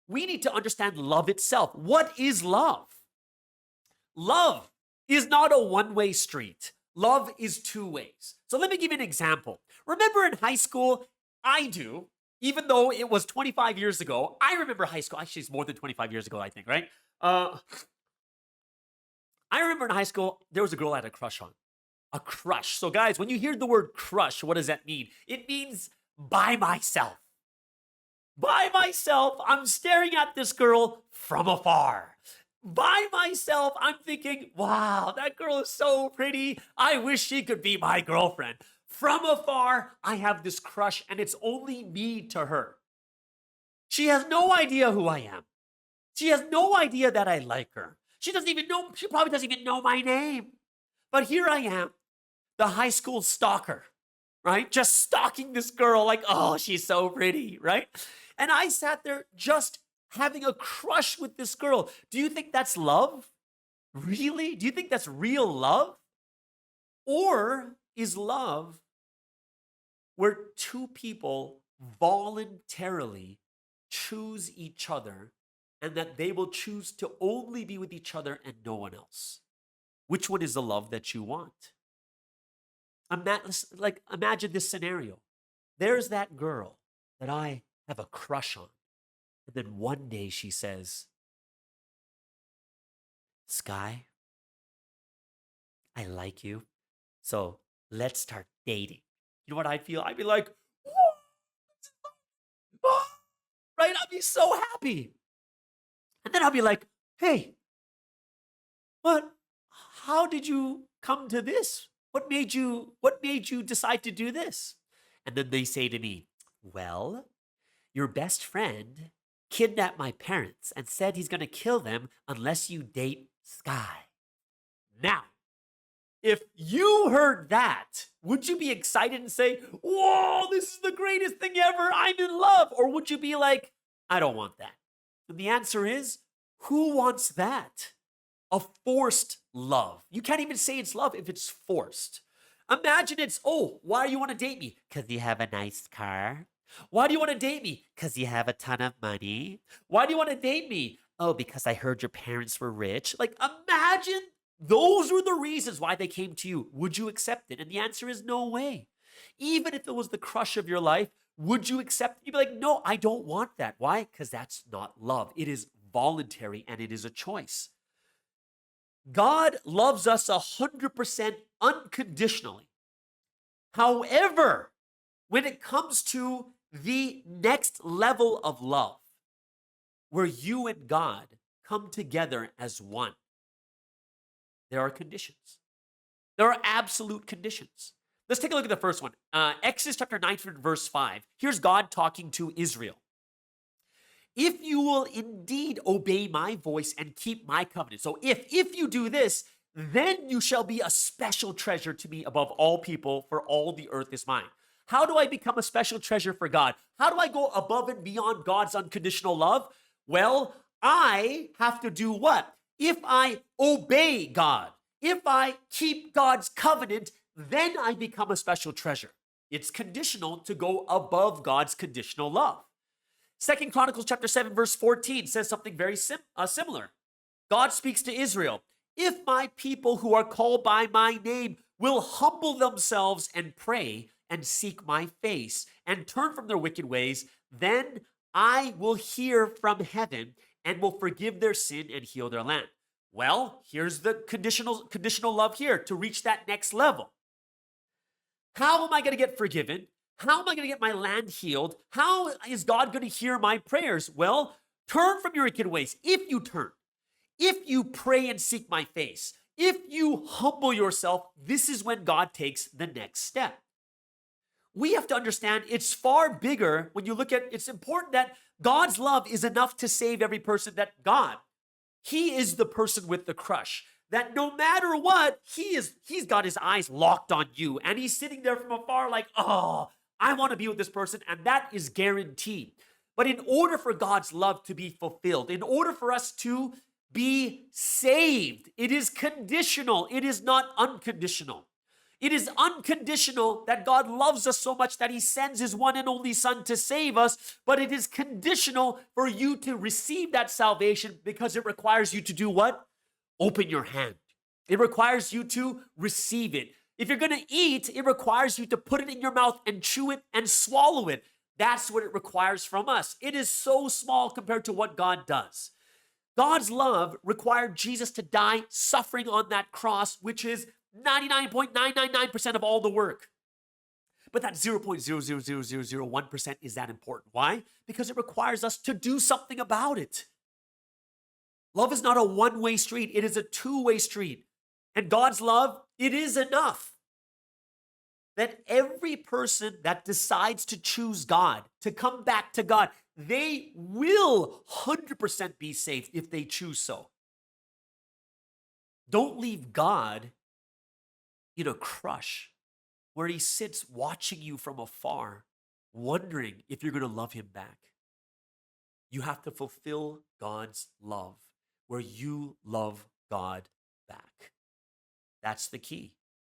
we need to understand love itself. What is love? Love is not a one-way street. Love is two ways. So let me give you an example. Remember in high school, I do, even though it was 25 years ago, I remember high school. Actually, it's more than 25 years ago, I think, right? Uh, I remember in high school, there was a girl I had a crush on. A crush. So, guys, when you hear the word crush, what does that mean? It means by myself. By myself, I'm staring at this girl from afar. By myself, I'm thinking, wow, that girl is so pretty. I wish she could be my girlfriend. From afar, I have this crush, and it's only me to her. She has no idea who I am. She has no idea that I like her. She doesn't even know, she probably doesn't even know my name. But here I am, the high school stalker, right? Just stalking this girl like, oh, she's so pretty, right? And I sat there just having a crush with this girl. Do you think that's love? Really? Do you think that's real love? Or is love where two people voluntarily choose each other and that they will choose to only be with each other and no one else? Which one is the love that you want? Imagine this scenario. There's that girl that I have a crush on. And then one day she says, Sky, I like you. So let's start dating. You know what I'd feel? I'd be like, "Whoa," right? I'd be so happy. And then I'll be like, hey, what? How did you come to this? What made you decide to do this? And then they say to me, well, your best friend kidnapped my parents and said he's going to kill them unless you date Sky. Now, if you heard that, would you be excited and say, whoa, this is the greatest thing ever. I'm in love. Or would you be like, I don't want that? And the answer is, who wants that? A forced love. You can't even say it's love if it's forced. Imagine it's, oh, why do you want to date me? Because you have a nice car. Why do you want to date me? Because you have a ton of money. Why do you want to date me? Oh, because I heard your parents were rich. Like, imagine those were the reasons why they came to you. Would you accept it? And the answer is no way. Even if it was the crush of your life, would you accept it? You'd be like, no, I don't want that. Why? Because that's not love. It is voluntary and it is a choice. God loves us 100% unconditionally. However, when it comes to the next level of love, where you and God come together as one, there are conditions. There are absolute conditions. Let's take a look at the first one. Exodus chapter 9, verse 5. Here's God talking to Israel. If you will indeed obey my voice and keep my covenant. So if you do this, then you shall be a special treasure to me above all people, for all the earth is mine. How do I become a special treasure for God? How do I go above and beyond God's unconditional love? Well, I have to do what? If I obey God, if I keep God's covenant, then I become a special treasure. It's conditional to go above God's conditional love. Second Chronicles chapter 7, verse 14 says something very similar. God speaks to Israel. If my people who are called by my name will humble themselves and pray and seek my face and turn from their wicked ways, then I will hear from heaven and will forgive their sin and heal their land. Well, here's the conditional love here to reach that next level. How am I going to get forgiven? How am I going to get my land healed? How is God going to hear my prayers? Well, turn from your wicked ways. If you pray and seek my face, if you humble yourself, this is when God takes the next step. We have to understand it's far bigger when you look at, it's important that God's love is enough to save every person that God. He is the person with the crush. That no matter what, he's got his eyes locked on you. And he's sitting there from afar like, oh, I want to be with this person. And that is guaranteed. But in order for God's love to be fulfilled, in order for us to be saved, it is conditional. It is not unconditional. It is unconditional that God loves us so much that he sends his one and only son to save us, but it is conditional for you to receive that salvation because it requires you to do what? Open your hand. It requires you to receive it. If you're going to eat, it requires you to put it in your mouth and chew it and swallow it. That's what it requires from us. It is so small compared to what God does. God's love required Jesus to die suffering on that cross, which is 99.999% of all the work. But that 0.00001% is that important. Why? Because it requires us to do something about it. Love is not a one-way street. It is a two-way street. And God's love, it is enough that every person that decides to choose God, to come back to God, they will 100% be saved if they choose so. Don't leave God in a crush where he sits watching you from afar, wondering if you're going to love him back. You have to fulfill God's love where you love God back. That's the key.